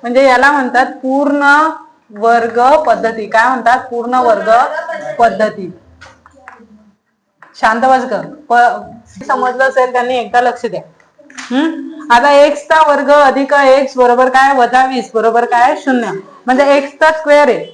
म्हणजे याला म्हणतात पूर्ण वर्ग पद्धती. काय म्हणतात? पूर्ण वर्ग पद्धती. शांत बस ग. समजलं असेल त्यांनी एकदा लक्ष द्या. आता x चा वर्ग अधिक x बरोबर काय? वजा 20 बरोबर काय? 0. म्हणजे x चा स्क्वेअर आहे.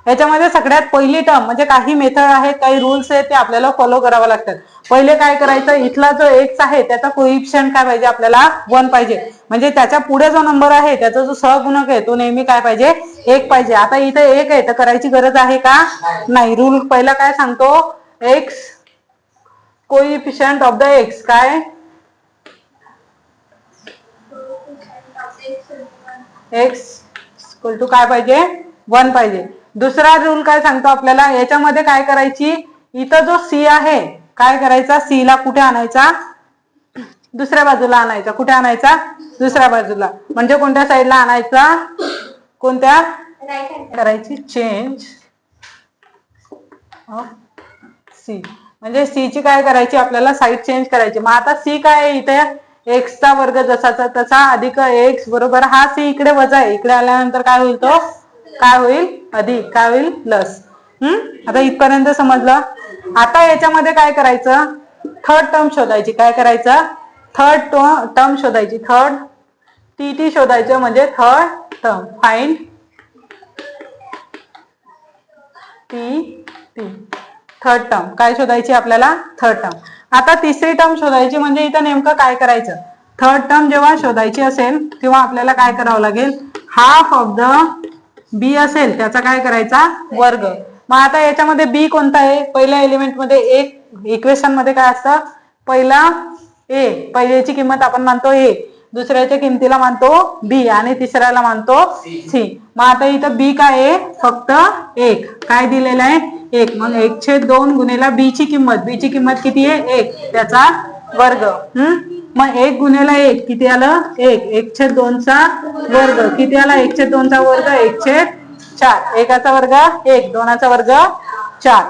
याच्यामध्ये सगळ्यात पहिली टर्म म्हणजे काही मेथड आहेत, काही रूल्स आहेत, ते आपल्याला फॉलो करावे लागतात. पहिले काय करायचं? इथला जो x आहे त्याचा कोइफिशियंट काय पाहिजे? आपल्याला 1 पाहिजे. म्हणजे त्याच्या पुढे जो नंबर आहे त्याचा जो सहगुणक आहे तो नेहमी काय पाहिजे? 1 पाहिजे. आता इथे 1 आहे तर करायची गरज आहे का? नाही. रूल पहिला काय सांगतो? x coefficient of the x काय? x इक्वल टू काय पाहिजे? 1 पाहिजे. दुसरा रूल काय सांगतो आपल्याला? याच्यामध्ये काय करायची? इथं जो c आहे काय करायचा? c ला कुठे आणायचा? दुसऱ्या बाजूला आणायचा. कुठे आणायचा? दुसऱ्या बाजूला. म्हणजे कोणत्या साईडला आणायचा? कोणत्या? करायची चेंज ऑफ c. म्हणजे c ची काय करायची? आपल्याला साईड चेंज करायची. मग आता c काय आहे इथे? x चा वर्ग जसाचा तसा अधिक x बरोबर हा c इकडे वजा आहे. इकडे आल्यानंतर काय होईल? तो काय होईल? अधिक. काय होईल? प्लस. आता इथपर्यंत समजलं. आता याच्यामध्ये काय करायचं? थर्ड टर्म शोधायची. काय करायचं? थर्ड टर्म शोधायची. थर्ड टी शोधायचं म्हणजे third term. Find T. Third term काय शोधायची आपल्याला? Third term. आता तिसरी टर्म शोधायची. म्हणजे इथं नेमकं काय करायचं? थर्ड टर्म जेव्हा शोधायची असेल तेव्हा आपल्याला काय करावं लागेल? हाफ ऑफ द बी असेल त्याचा काय करायचा? वर्ग. मग आता याच्यामध्ये बी कोणता आहे? पहिल्या एलिमेंट मध्ये एक इक्वेशन मध्ये काय असतं? पहिला ए, पहिल्याची किंमत आपण मानतो ए, दुसऱ्याच्या किमतीला मानतो बी आणि तिसऱ्याला मानतो सी. मग आता इथं बी काय आहे? फक्त 1. काय दिलेलं आहे? 1. मग 1/2 गुणिला बी ची किंमत. बी ची किंमत किती आहे? 1. त्याचा वर्ग. मग 1 गुणिला 1 किती आलं? 1. 1/2 चा वर्ग किती आला? 1/2 चा वर्ग 1/4. एकाचा वर्ग 1, दोनाचा वर्ग 4.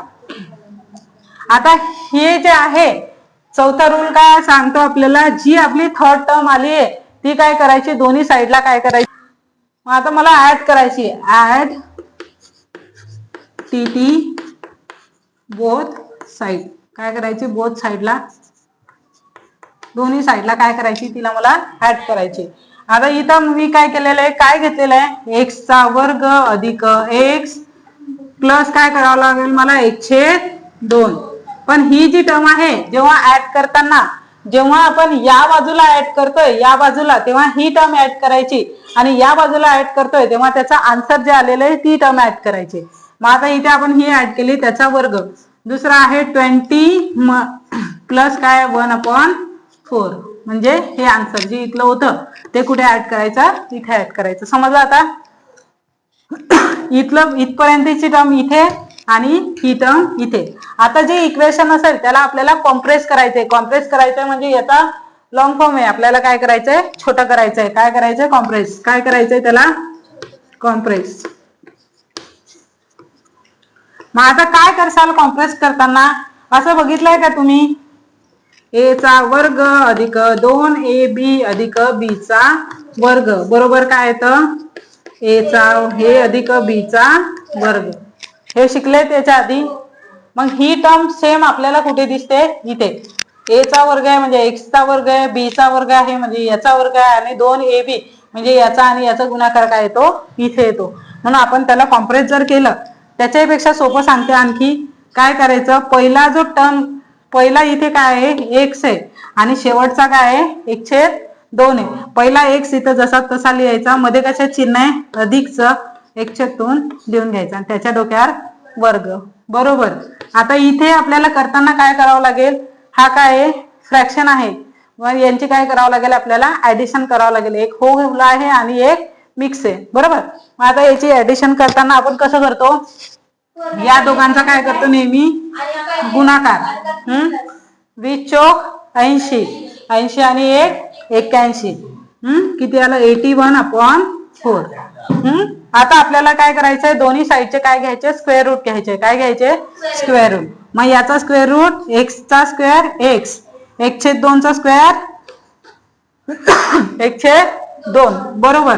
आता हे जे आहे चौथा रूल काय सांगतो आपल्याला? जी आपली थर्ड टर्म आली आहे ती काय करायची? दोन्ही साईडला काय करायची? मग आता मला ऍड करायची. Add to both side. काय करायची? बोथ साइडला, दोन्ही साइडला काय करायची? तिला मला ऍड करायची. आता इथं मी काय केलेलं आहे? काय घेतलेलं आहे? x चा वर्ग अधिक x प्लस काय करावं लागेल मला? 1/2. पण ही जी टर्म आहे जेव्हा ऍड करताना, जेव्हा आपण या बाजूला ऍड करतोय या बाजूला, तेव्हा ही टर्म ऍड करायची आणि या बाजूला ऍड करतोय तेव्हा त्याचा आन्सर जे आलेलं आहे ती टर्म ऍड करायची. मग आता इथे आपण ही ऍड केली त्याचा वर्ग. दुसरा आहे 20 प्लस काय? 1/4. म्हणजे हे आन्सर जे इथलं होतं ते कुठे ऍड करायचं? इथे ऍड करायचं. समजलं आता? इथलं इथपर्यंतची टर्म इथे आणि ही टर्म इथे. आता जे इक्वेशन असेल त्याला आपल्याला कॉम्प्रेस करायचंय. कॉम्प्रेस करायचंय म्हणजे याचा लॉंग फॉर्म आहे. आपल्याला काय करायचंय? छोटं करायचंय. काय करायचंय? कॉम्प्रेस. काय करायचंय त्याला? कॉम्प्रेस. मग आता काय करसाल कॉम्प्रेस करताना? असं बघितलंय का तुम्ही? ए चा वर्ग अधिक 2ab अधिक b चा वर्ग बरोबर काय येतं? ए चा हे अधिक बी चा वर्ग. हे शिकले त्याच्या आधी. मग ही टर्म सेम आपल्याला कुठे दिसते? इथे. ए चा वर्ग आहे म्हणजे x चा वर्ग आहे, b चा वर्ग आहे म्हणजे याचा वर्ग आहे आणि 2ab म्हणजे याचा आणि याचा गुणाकार काय येतो? इथे येतो. म्हणून आपण त्याला कॉम्प्रेस जर केलं, त्याच्यापेक्षा सोपं सांगते आणखी. काय करायचं? पहिला जो टर्म पहिला इथे काय आहे? x आहे आणि शेवटचा काय आहे? 1/2 आहे. पहिला x इथं जसा तसा लिहायचा, मध्ये कशा चिन्ह आहे? अधिकचं 1/2 लिहून घ्यायचं आणि त्याच्या डोक्यावर वर्ग. बरोबर. आता इथे आपल्याला करताना काय करावं लागेल? हा काय आहे? फ्रॅक्शन आहे. मग यांची काय करावं लागेल? आपल्याला ऍडिशन करावं लागेल. एक होल आहे आणि एक मिक्स आहे. बरोबर. मग आता याची ऍडिशन करताना आपण कसं करतो? या दोघांचा काय करतो? नेहमी गुणाकार. 20 चोक 80. 80 आणि 1 81. किती आलं? 81/4. आता आपल्याला काय करायचंय? दोन्ही साईडचे काय घ्यायचे? स्क्वेअर रूट घ्यायचे. काय घ्यायचे? Square root. मग याचा स्क्वेअर रूट x चा स्क्वेअर x, 1/2 चा स्क्वेअर 1/2. बरोबर.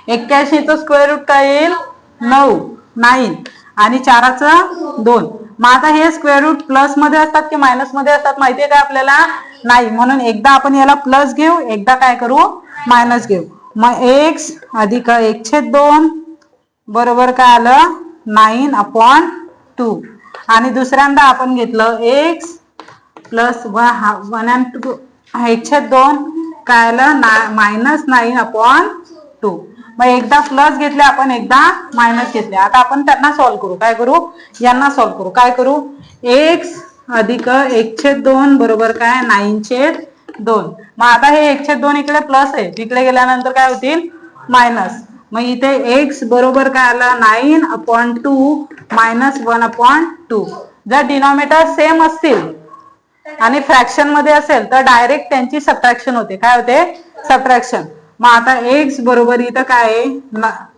81चं स्क्वेअर रूट काय येईल 9 आणि 4चं 2. मग आता हे स्क्वेअर रूट प्लस मध्ये असतात की मायनस मध्ये असतात माहितीये का आपल्याला नाही, म्हणून एकदा आपण याला प्लस घेऊ एकदा काय करू मायनस घेऊ. मग x अधिक 1/2 बरोबर काय आलं 9/2 आणि दुसऱ्यांदा आपण घेतलं x प्लस 1/2 काय आलं -9/2. मग एकदा प्लस घेतले आपण एकदा मायनस घेतले. आता आपण त्यांना सॉल्व्ह करू. काय करू यांना सॉल्व्ह करू. काय करू x अधिक 1/2 बरोबर काय 9/2. मग आता हे 1/2 इकडे प्लस आहे तिकडे गेल्यानंतर काय होतील मायनस. मग इथे x बरोबर काय आला 9/2 -1/2. जर डिनॉमिनेटर सेम असतील आणि फ्रॅक्शन मध्ये असेल तर डायरेक्ट त्यांची सबट्रॅक्शन होते. काय होते सबट्रॅक्शन. मग आता x बरोबर इथं काय आहे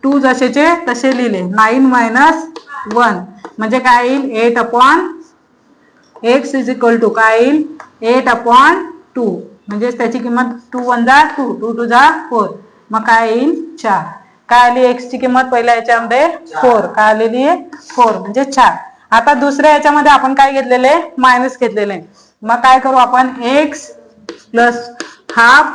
2 जसेचे तसे लिहिले 9 - 1 म्हणजे काय येईल 8/x इज इक्वल टू काय येईल 8/2 म्हणजे त्याची किंमत 2 1 जा 2 2 2 जा 4. मग काय येईल 4. काय आली x ची किंमत पहिल्या याच्यामध्ये 4 काय आलेली आहे 4 म्हणजे 4. आता दुसऱ्या याच्यामध्ये आपण काय घेतलेले मायनस घेतलेले. मग काय करू आपण x plus half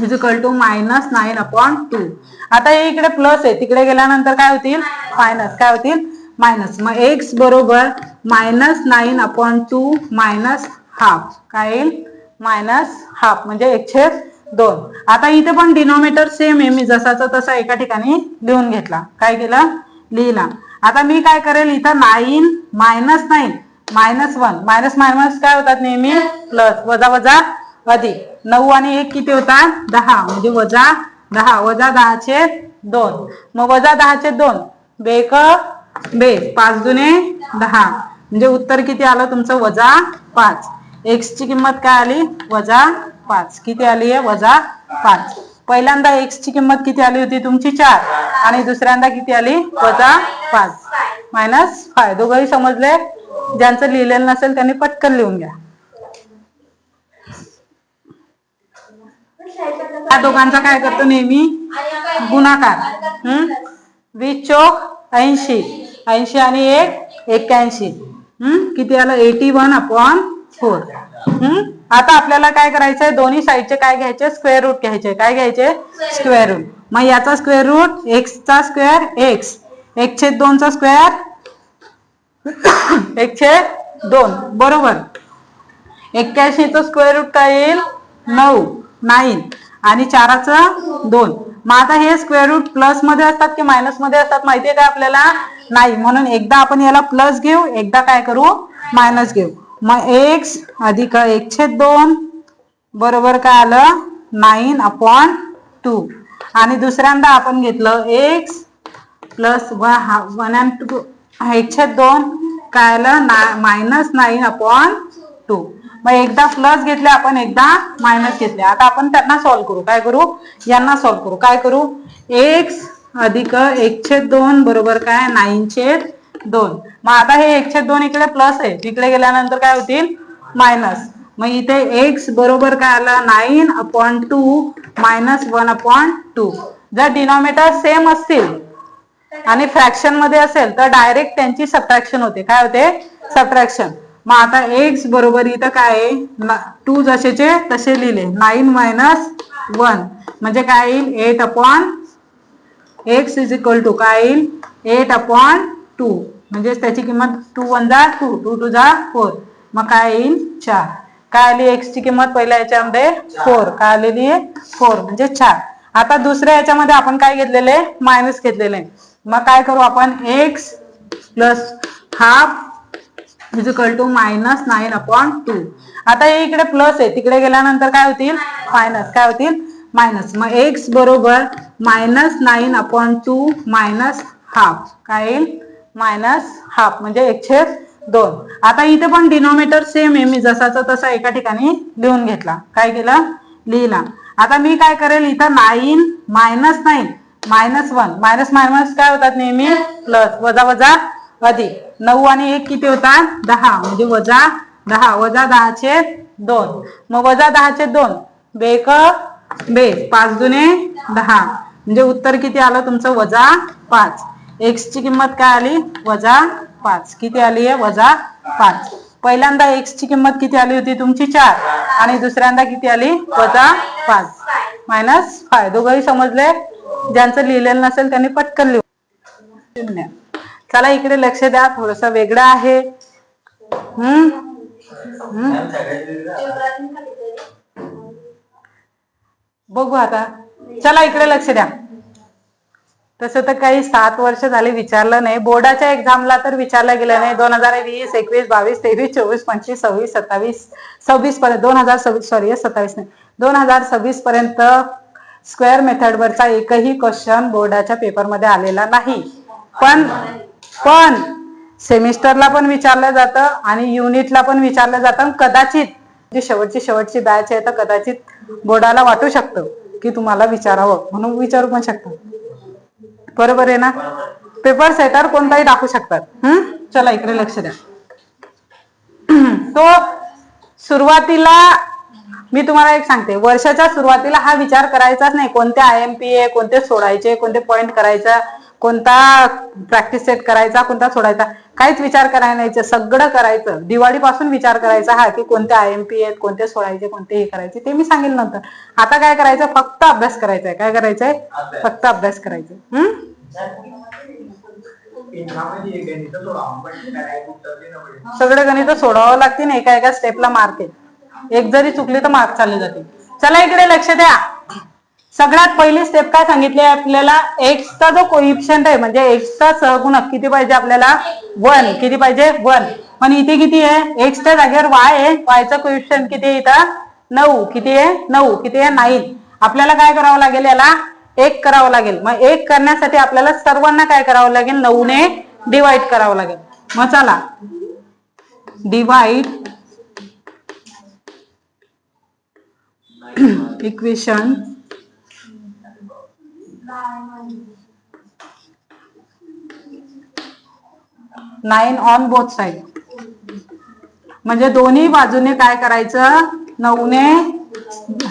is equal to -9/2. आता हे इकडे प्लस आहे तिकडे गेल्यानंतर काय होतील मायनस. काय होतील मायनस. मग x बरोबर -9/2 मायनस हाफ काय येईल -हाफ म्हणजे 1/2. आता इथे पण डिनॉमिनेटर सेम आहे मी जसाचा तसा एका ठिकाणी लिहून घेतला. काय केलं लिहिला. आता मी काय करेल इथं 9 -9 -1 मायनस मायनस काय होतात नेहमी प्लस वजा वजा अधिक 9 आणि 1 किती होतात 10 म्हणजे वजा 10 वजा 10/2. मग वजा 10/2 बेक बे 5 दुने 10 म्हणजे उत्तर किती आलं तुमचं वजा 5. x ची किंमत काय आली वजा 5. किती आली आहे वजा 5. पहिल्यांदा x ची किंमत किती आली होती तुमची 4 आणि दुसऱ्यांदा किती आली वजा 5 -5. दोघंही समजले. ज्यांचं लिहिलेलं नसेल त्यांनी पटकन लिहून घ्या. या दोघांचा काय करतो नेहमी गुणाकार. 20 चोक 80 80 आणि 1 81 किती आलं 81/4. आता आपल्याला काय करायचंय दोन्ही साईडचे काय घ्यायचे स्क्वेअर रूट घ्यायचे. काय घ्यायचे स्क्वेअर रूट. मग याचा स्क्वेअर रूट x चा स्क्वेअर x 1/2 चा स्क्वेअर 1/2 बरोबर. 81चं स्क्वेअर रूट काय येईल 9 आणि 4चं 2. मग आता हे स्क्वेअर रूट प्लस मध्ये असतात की मायनस मध्ये असतात माहितीये का आपल्याला नाही, म्हणून एकदा आपण याला प्लस घेऊ एकदा काय करू मायनस घेऊ. मग x अधिक 1/2 बरोबर काय आलं 9/2 आणि दुसऱ्यांदा आपण घेतलं x प्लस 1/2 काय आलं -9/2. मग एकदा प्लस घेतले आपण एकदा मायनस घेतले. आता आपण त्यांना सॉल्व्ह करू. काय करू यांना सॉल्व्ह करू. काय करू x अधिक 1/2 बरोबर काय 9/2. मग आता हे 1/2 इकडे प्लस आहे तिकडे गेल्यानंतर काय होतील मायनस. मग इथे x बरोबर काय आलं 9/2 -1/2. जर डिनॉमिनेटर सेम असतील आणि फ्रॅक्शन मध्ये असेल तर डायरेक्ट त्यांची सबट्रॅक्शन होते. काय होते सबट्रॅक्शन. मग आता x बरोबर इथं काय आहे 2 जसेचे तसे लिहिले 9 - 1 म्हणजे काय येईल 8/x इज इक्वल टू काय येईल 8/2 म्हणजे त्याची किंमत 2 1 जा 2 2 2 जा 4. मग काय येईल 4. काय आली x ची किंमत पहिल्या याच्यामध्ये 4 काय आलेली आहे 4 म्हणजे 4. आता दुसऱ्या याच्यामध्ये आपण काय घेतलेले मायनस घेतलेले. मग काय करू आपण x plus half is equal to -9/2. आता हे इकडे प्लस आहे तिकडे गेल्यानंतर काय होतील मायनस. काय होतील मायनस. मग x बरोबर -9/2 हाफ काय येईल हाफ म्हणजे 1/2. आता इथे पण डिनॉमिनेटर सेम आहे मी जसाचा तसा एका ठिकाणी लिहून घेतला. काय केलं लिहिला. आता मी काय करेल इथं 9 -9 -1 मायनस मायनस काय होतात नेहमी प्लस वजा वजा अधिक 9 आणि 1 किती होतात 10 म्हणजे वजा 10 वजा 10/2. मग वजा 10/2 बेक बे 5 दुने 10 म्हणजे उत्तर किती आलं तुमचं -5. x ची किंमत काय आली -5. किती आली आहे -5. पहिल्यांदा x ची किंमत किती आली होती तुमची 4 आणि दुसऱ्यांदा किती आली -5 -5. दोघंही समजले? ज्यांचं लिहिलेलं नसेल त्यांनी पटकन लिहू. चला इकडे लक्ष द्या, थोडस वेगळं आहे. बघू आता. चला इकडे लक्ष द्या. तसं तर काही 7 वर्ष झाले विचारलं नाही, बोर्डाच्या एक्झामला तर विचारलं गेलं नाही. 2020, 21, 22, 23, 24, 25, 26, 27, 26 पर्यंत 2026 पर्यंत स्क्वेअर मेथड वरचा एकही क्वेश्चन बोर्डाच्या पेपरमध्ये आलेला नाही. पण सेमिस्टरला पण विचारलं जातं आणि युनिटला पण विचारलं जातं. कदाचित जी शेवटची बॅच आहे तर कदाचित बोर्डाला वाटू शकतं की तुम्हाला विचारावं म्हणून विचारू पण शकतात. बरोबर आहे ना? पेपर सेटर कोणताही टाकू शकतात. चला इकडे लक्ष द्या. तो सुरुवातीला मी तुम्हाला एक सांगते, वर्षाच्या सुरुवातीला हा विचार करायचाच नाही कोणते IMPA कोणते सोडायचे, कोणते पॉइंट करायचा, कोणता प्रॅक्टिस सेट करायचा, कोणता सोडायचा, काहीच विचार करायला नाही. सगळं करायचं. दिवाळीपासून विचार करायचा हा की कोणते IMPA आहेत, कोणते सोडायचे, कोणते हे करायचे, ते मी सांगेल नंतर. आता काय करायचं, फक्त अभ्यास करायचा आहे. काय करायचंय? फक्त अभ्यास करायचा. सगळे गणित सोडावं लागतील, एका एका स्टेपला मार्क आहे. एक जरी चुकली तर मार्क चालले जाते. चला इकडे लक्ष द्या. सगळ्यात पहिली स्टेप काय सांगितली आपल्याला, एक्सचा जो कोइफिशियंट आहे म्हणजे एक्सचा सहगुणक किती पाहिजे आपल्याला 1. किती पाहिजे 1. पण इथे किती आहे, एक्सच्या जागेवर वाय आहे. वायचा कोइफिशियंट किती आहे इथं 9. किती आहे 9. किती आहे 9. आपल्याला काय करावं लागेल, याला 1 करावं लागेल. मग 1 करण्यासाठी आपल्याला सर्वांना काय करावं लागेल, 9 ने डिवाइड करावं लागेल. मग चला divide equation 9 on both side. म्हणजे दोन्ही बाजूने काय करायचं, 9 ने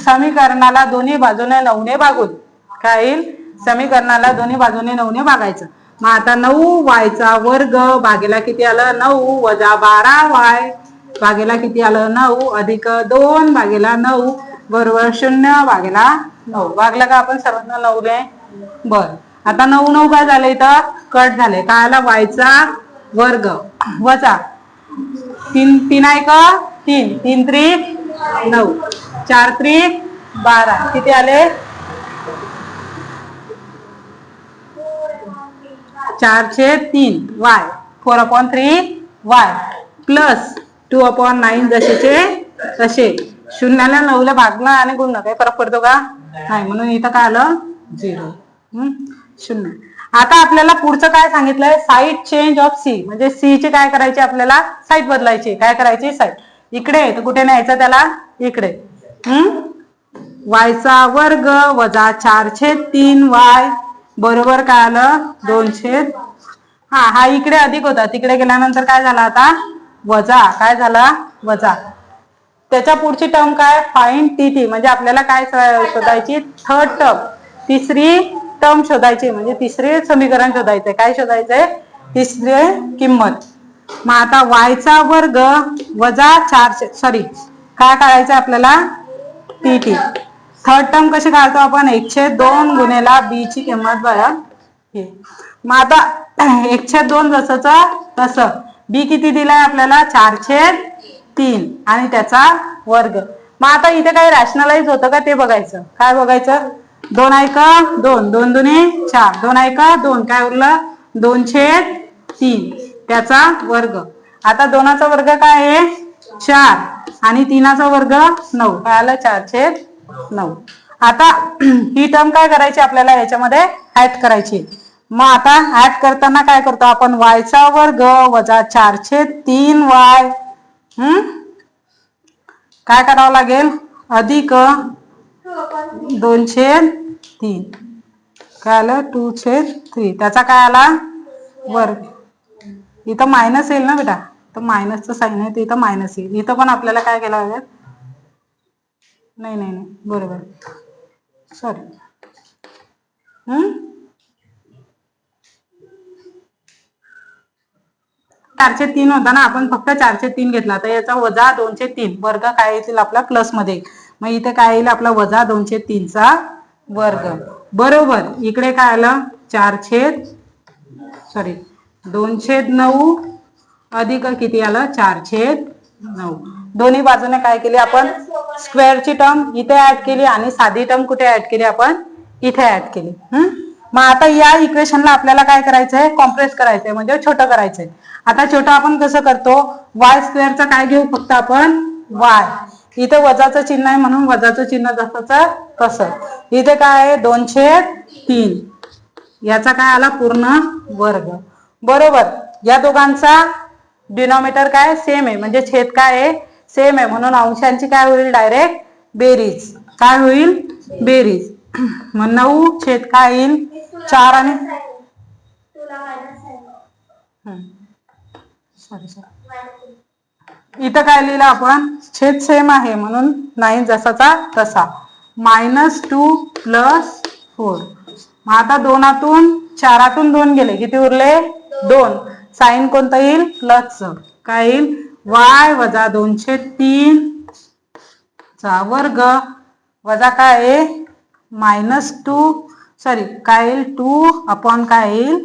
समीकरणाला दोन्ही बाजूने 9 ने भागून काय येईल, समीकरणाला दोन्ही बाजूने 9 ने भागायचं. मग आता 9y वर्ग भागेला किती आलं 9 वजा 12y भागेला किती आलं 9 अधिक 2 भागेला 9 बरोबर 0 भागेला 9. भागला का आपण सर्वांना 9 ने. बर आता 9 काय झालं इथं कट झाले. काय आला y वर्ग वजा 3 3 3 3 त्रिक 9 4 त्रिक 12 किती आले 4/3 y 4/3 y प्लस 2/9 जसेचे तसे. शून्याला 9 ला भागला आणि गुणला काही फरक पडतो का नाही, म्हणून इथं काय आलं 0 0. आता आपल्याला पुढचं काय सांगितलंय, साईड चेंज ऑफ सी. म्हणजे सी चे काय करायचे आपल्याला साईड बदलायची. काय करायची साईड इकडे तर कुठे न्यायचं त्याला इकडे. y वर्ग वजा 4/3 y बरोबर काय आलं 2/. हा इकडे अधिक होता, तिकडे गेल्यानंतर काय झाला आता वजा. काय झाला वजा. त्याच्या पुढची टर्म काय फाइंड टी. म्हणजे आपल्याला काय शोधायची थर्ड टर्म, तिसरी टर्म शोधायची. म्हणजे तिसरे समीकरण शोधायचंय. काय शोधायचंय तिसरी किंमत. मग आता y वर्ग वजा 4 काय काढायचं आपल्याला टी. थर्ड टर्म कशी काढतो आपण 1/2 गुणेला b ची किंमत बघा. मग आता 1/2 जसंच तसं b किती दिलाय आपल्याला 4/3 आणि त्याचा वर्ग. मग आता इथे काही रॅशनलाइज होतं का ते बघायचं. काय बघायचं 2 1 2 2 दुने 4 2 1 2 काय उरलं 2/3 त्याचा वर्ग. आता 2चा वर्ग काय आहे 4 आणि 3चा वर्ग 9 काय आलं 4/9. आता ही टर्म काय करायची आपल्याला याच्यामध्ये ऍड करायची. मग आता ऍड करताना काय करतो आपण y वर्ग वजा 4/3 y काय करावं लागेल अधिक 2/3 काय आलं 2/3 त्याचा काय आला वर्ग. इथं मायनस येईल ना बेटा, तर मायनसचं साईन आहे इथं मायनस येईल. इथं पण आपल्याला काय केलं लागेल नाही बरोबर सॉरी चारशे तीन होता ना, आपण फक्त 403 घेतला, तर याचा वजा 203 वर्ग काय येतील आपला प्लस मध्ये. मग इथे काय येईल आपला वजा 203 चा वर्ग. बरोबर. इकडे काय आलं 2/9 अधिक किती आलं 4/9. दोन्ही बाजूने काय केली आपण स्क्वेअरची टर्म इथे ऍड केली आणि साधी टर्म कुठे ऍड केली आपण इथे ऍड केली. मग आता या इक्वेशनला आपल्याला काय करायचंय कॉम्प्रेस करायचंय म्हणजे छोटं करायचंय. आता छोटं आपण कसं करतो वाय स्क्वेअरचं काय घेऊ फक्त आपण वाय. इथे वजाचं चिन्ह आहे म्हणून वजाचं चिन्ह जसंच तसं. इथे काय आहे 2/3 याचा काय आला पूर्ण वर्ग. बरोबर. या दोघांचा डिनॉमिनेटर काय सेम आहे म्हणजे छेद काय आहे सेम आहे म्हणून अंशांची काय होईल डायरेक्ट बेरीज. काय होईल बेरीज. मग 9 छेद काय येईल 4 आणि इथं काय लिहिलं आपण छेद सेम आहे म्हणून 9 जसाचा तसा. -2 + 4. मग आता 2तून 4तून 2 गेले किती उरले 2. साइन कोणता येईल प्लसचं. काय येईल y वजा 2/3 चा वर्ग वजा काय आहे काय येईल 2 काय येईल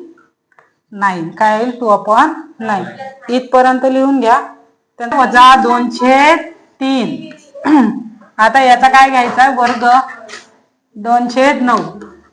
9. काय येईल 2/9. इथपर्यंत लिहून घ्या. वजा 2/3. आता याचा काय घ्यायचा वर्ग 2/9.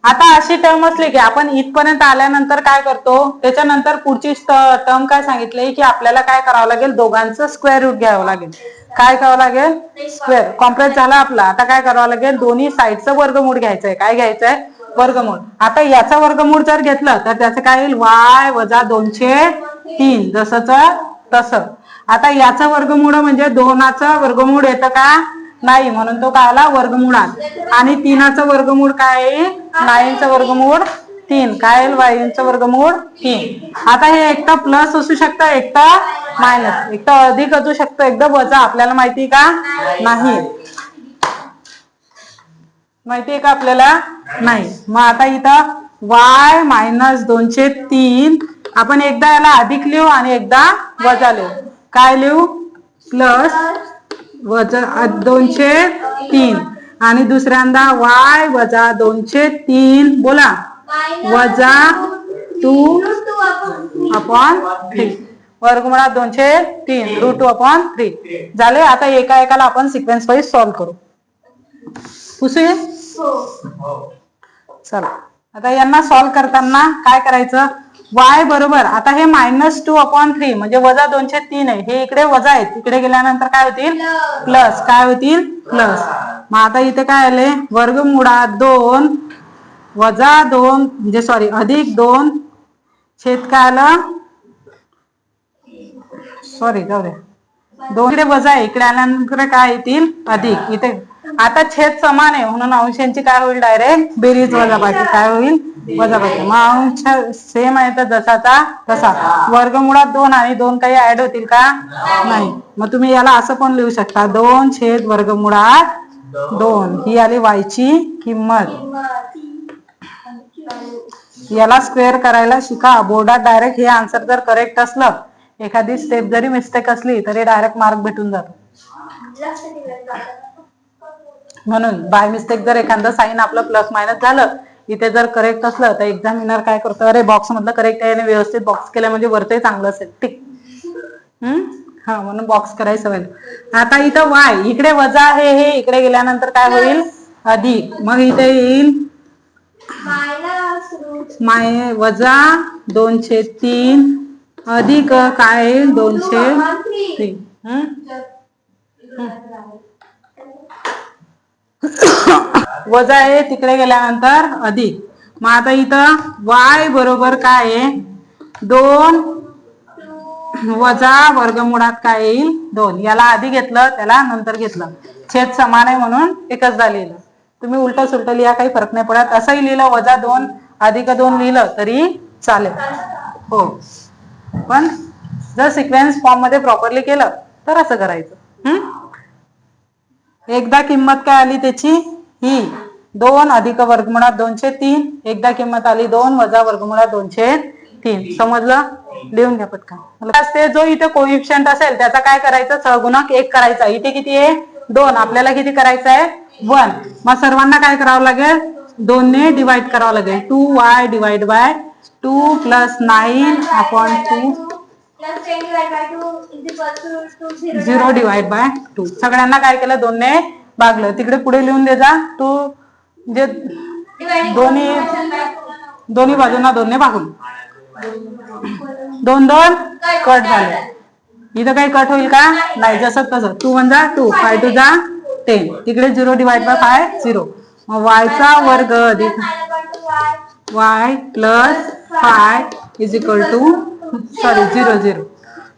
आता अशी टर्म असली की आपण इथपर्यंत आल्यानंतर काय करतो त्याच्यानंतर पुढची टर्म काय सांगितले की आपल्याला काय करावं लागेल दोघांचं स्क्वेअर रूट घ्यावं लागेल. काय करावं लागेल स्क्वेअर. कॉम्प्रेस झाला आपला. आता काय करावं लागेल दोन्ही साईडचं वर्गमूळ घ्यायचंय. काय घ्यायचंय वर्गमूळ. आता याचा वर्गमूळ जर घेतलं तर त्याचं काय येईल y वजा 2/3 जसंच तसं. आता याचा वर्गमूळ म्हणजे 2चं वर्गमूळ येतं का नाही म्हणून तो काय आला वर्गमूळात. आणि 3चं वर्गमूळ काय येईल 9चं वर्गमूळ 3. काय येईल y वर्गमूळ 3. आता हे एकदा प्लस असू शकतं एकदा मायनस एकदा अधिक असू शकतं एकदा वजा. आपल्याला माहिती का नाही माहितीये का आपल्याला नाही. मग आता इथं y - 2/3 आपण एकदा याला अधिक लिहू आणि एकदा वजा लिहू. काय लिहू प्लस वजा 2/3 आणि दुसऱ्यांदा y वजा 2/3 बोला वजा 2/3 वर्गमुळात 2/3 √2/3 झाले. आता एका एकाला आपण सिक्वेन्स वाईज सॉल्व्ह करू. पुसूया चला. आता यांना सॉल्व्ह करताना काय करायचं y बरोबर आता हे -2/3 म्हणजे वजा 2/3 आहे. हे इकडे वजा आहे तिकडे गेल्यानंतर काय होतील प्लस. काय होतील प्लस. मग आता इथे काय आले वर्गमुळात 2 वजा 2 म्हणजे अधिक 2 छेद काय आलं जाऊ दे 2 इकडे वजा आहे इकडे आल्यानंतर काय येतील अधिक. इथे आता छेद समान आहे म्हणून अंशांची काय होईल डायरेक्ट बेरीज वजाबाकी. काय होईल वजाबाकी. मग अंश सेम आहे तर जसाचा तसा. वर्गमुळात 2 आणि 2 काही ऍड होतील का नाही. मग तुम्ही याला असं पण लिहू शकता 2 छेद वर्गमुळात 2 ही आली y ची किंमत. याला स्क्वेअर करायला शिका. बोर्डात डायरेक्ट हे आन्सर जर करेक्ट असलं एखादी स्टेप जरी मिस्टेक असली तरी डायरेक्ट मार्क भेटून जातो. म्हणून बाय मिस्टेक जर एखादं साइन आपलं प्लस मायनस झालं इथे जर करेक्ट असलं तर एक्झामिनर काय करतो अरे बॉक्स मधलं करेक्ट आहे आणि व्यवस्थित बॉक्स केला म्हणजे वरतही चांगलं असेल ठीक. हा म्हणून बॉक्स करायचं सवय. आता इथं y इकडे वजा आहे हे इकडे गेल्यानंतर काय होईल अधिक. मग इथे येईल वजा 2/3 अधिक काय येईल 2/3 वजा आहे तिकडे गेल्यानंतर अधिक. मग आता इथं y बरोबर काय आहे 2 वजा वर्गमुळात काय येईल 2. याला आधी घेतलं त्याला नंतर घेतलं. छेद समान आहे म्हणून एकच लिहिलं. तुम्ही उलट सुलट लिहा काही फरक नाही पडत. असंही लिहिलं वजा 2 अधिक 2 लिहिलं तरी चालेल. हो पण जर सिक्वेन्स फॉर्म मध्ये प्रॉपरली केलं तर असं करायचं. एकदा किंमत काय आली त्याची ही 2 अधिक वर्गमुळात 203, एकदा किंमत आली 2 वजा वर्गमुळात 203. समजलं? लिहून घ्या पटकन. असते जो इथे कोइफिशियंट असेल त्याचा काय करायचं, सहगुणक 1 करायचा. इथे किती आहे 2, आपल्याला किती करायचं आहे 1. मग सर्वांना काय करावं लागेल 2 ने डिवाइड करावं लागेल. 2y divide by 2 plus 9 upon 2 0 divide by 2. सगळ्यांना काय केलं 2 ने भागलं. तिकडे पुढे लिहून दे जा तू, म्हणजे दोन्ही बाजूंना 2 ने भागून 2 2 कट झाले. इथं काही कट होईल का नाही, जसं तसं 2 1 जा 2, 5 2 जा 10. तिकडे 0 डिवाइड बाय 5 0. मग y चा वर्ग अधिक y plus 5 is equal to 0 0.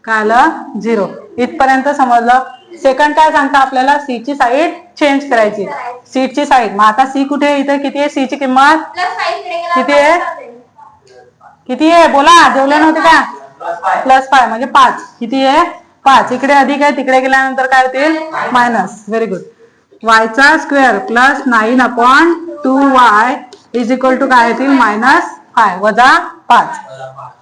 काय आलं 0. इथपर्यंत समजलं. सेकंड काय सांगता आपल्याला, सी ची साईड चेंज करायची. सी ची साईड. मग आता सी कुठे आहे, इथे किती आहे सी ची किंमत किती आहे, किती आहे बोला, जेवले नव्हते का, +5 म्हणजे 5. किती आहे 5. इकडे अधिक आहे, तिकडे गेल्यानंतर काय होतील मायनस. Very good. y चा square plus 9 upon 2y is equal to काय येतील -5 वजा 5.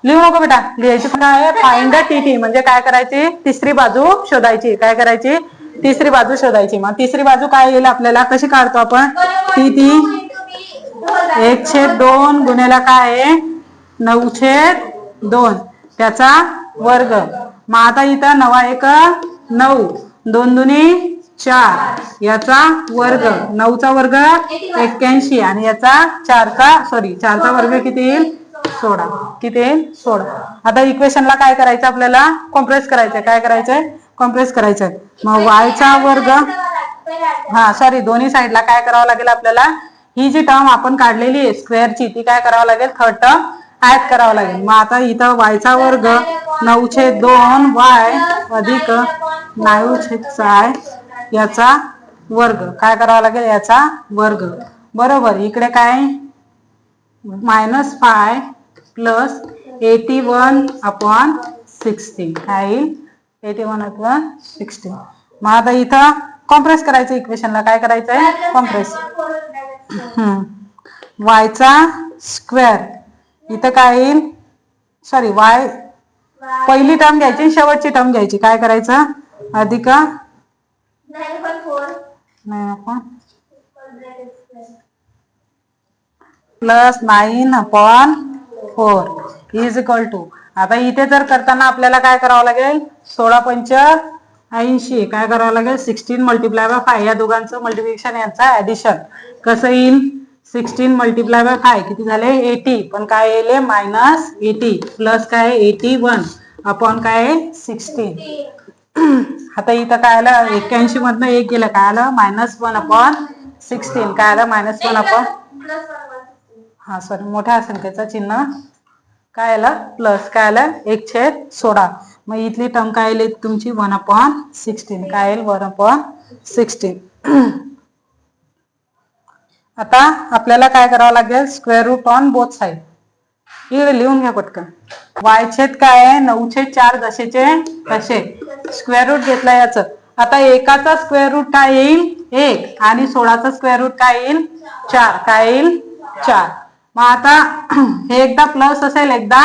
लिहू नको बेटा, लिहायची काय आहे फाइंड tt, म्हणजे काय करायची तिसरी बाजू शोधायची. काय करायची तिसरी बाजू शोधायची. मग तिसरी बाजू काय येईल आपल्याला, कशी काढतो आपण tt 1/2 गुणिले काय आहे 9/2 त्याचा वर्ग. मग आता इथं 9 1 9, 2 2 4 याचा वर्ग, 9 चा वर्ग 81 आणि याचा 4 चा वर्ग किती येईल 16. किती येईल 16. आता इक्वेशनला काय करायचं आपल्याला, कॉम्प्रेस करायचंय. काय करायचंय कॉम्प्रेस करायचंय. मग y चा वर्ग, दोन्ही साईडला काय करावं लागेल आपल्याला, ही जी टर्म आपण काढलेली आहे स्क्वेअरची ती काय करावं लागेल, थर्ड टर्म ऍड करावं लागेल. मग आता इथं y चा वर्ग 9/2y अधिक 9/4 याचा वर्ग. काय करावं लागेल याचा वर्ग. बरोबर. इकडे काय -5 प्लस 81 अपॉन 16 काय येईल 81 अपॉन 16. मग आता इथं कॉम्प्रेस करायचं इक्वेशनला. काय करायचंय कॉम्प्रेस. y चा स्क्वेअर इथं काय येईल, y पहिली टर्म घ्यायची शेवटची टर्म घ्यायची. काय करायचं अधिक 9 plus 9 upon 4 is equal to. आता इथे जर करताना आपल्याला काय करावं लागेल 16 पंच 80. काय करावं लागेल 16 मल्टिप्लाय बाय 5. या दोघांचं मल्टिप्लिकेशन यांचा ऍडिशन. कसं येईल 16 मल्टिप्लाय बाय 5 किती झाले 80. पण काय येईल -80 प्लस काय 81 अपॉन काय 16. आता इथं काय आलं 81 मधनं 1 गेलं. काय आलं -1 अपॉन 16. काय आलं -1 अपॉन मोठ्या संख्येचं चिन्ह काय आलं प्लस. काय आलं 1/16. मग इथली टर्म काय येईल तुमची 1/16. काय येईल 1/16. आता आपल्याला काय करावं लागेल square root on both side. इकडे लिहून घ्या पटकन. y छेद काय आहे 9/4 जसेचे तसे. स्क्वेअर रूट घेतला याचं. आता एकाचा स्क्वेअर रूट काय येईल 1 आणि 16चा स्क्वेअर रूट काय येईल 4. काय येईल 4. मग आता हे एकदा प्लस असेल एकदा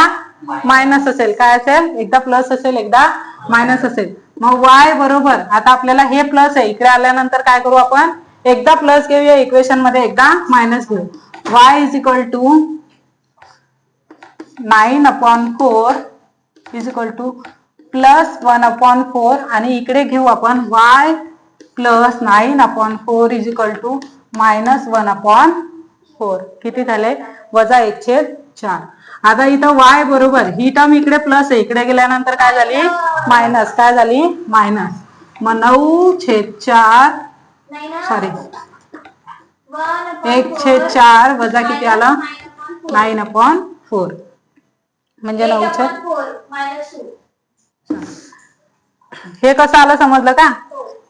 मायनस असेल. काय असेल एकदा प्लस असेल एकदा मायनस असेल. मग y बरोबर आता आपल्याला हे प्लस आहे. इकडे आल्यानंतर काय करू आपण एकदा प्लस घेऊया इक्वेशन मध्ये एकदा मायनस घेऊ. y is equal to 9/4 is equal to plus 1/4 आणि इकडे घेऊ आपण y plus 9/4 is equal to -1/4. किती झाले -1/4. आता इथं y बरोबर ही टर्म इकडे प्लस आहे. इकडे गेल्यानंतर काय झाली मायनस. काय झाली मायनस. मग 9/4 1/4 वजा किती आलं 9/4 म्हणजे 9/4. हे कसं आलं समजलं का.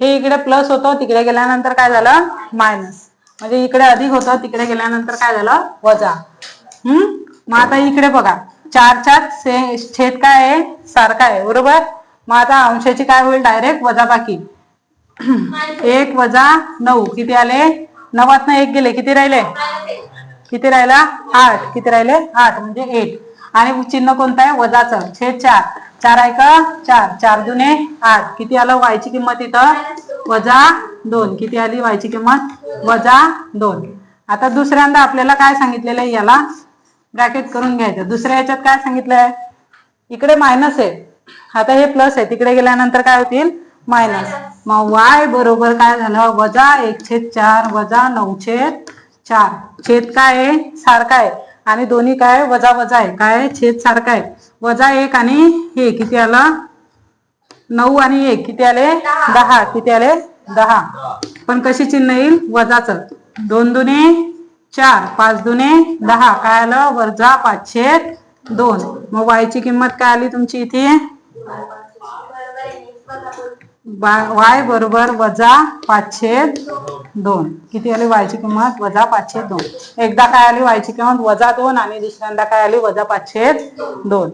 हे इकडे प्लस होतं तिकडे गेल्यानंतर काय झालं मायनस. म्हणजे इकडे अधिक होतं तिकडे गेल्यानंतर काय झालं वजा. मग आता इकडे बघा 4 छेद काय आहे सारखा आहे बरोबर. मग आता अंशाची काय होईल डायरेक्ट वजा बाकी 1 - 9 किती आले 9 1 गेले, किती राहिले? किती राहिला? 8. किती राहिले? 8 म्हणजे 8. आणि चिन्ह कोणतं आहे? वजाचं. छेद 4. 4 आहे का? 4. 4 दुने 8. किती आलं वायची किंमत इथं? -2. किती आली वायची किंमत? -2. आता दुसऱ्यांदा आपल्याला काय सांगितलेलं आहे? याला ब्रॅकेट करून घ्यायचं. दुसऱ्या याच्यात काय सांगितलंय? इकडे मायनस आहे, आता हे प्लस आहे, तिकडे गेल्यानंतर काय होतील? मायनस. मग y बरोबर काय झालं? -1/4 वजा 9/4. छेद काय आहे? सारखा आहे आणि दोन्ही काय? वजा वजा आहे. काय? छेद सारखा आहे. -1 आणि हे किती आलं? 9 आणि 1 किती आले? 10. किती आले? 10. पण कशी चिन्ह येईल? वजाचं. 2 दुने 4, 5 दुने 10. काय आलं? वजा 5/2. मग y ची किंमत काय आली तुमची इथे? y बरोबर -5/2. किती आली y ची किंमत? -5/2. एकदा काय आली y ची किंमत? -2 आणि दुसऱ्यांदा काय आली? -5/2.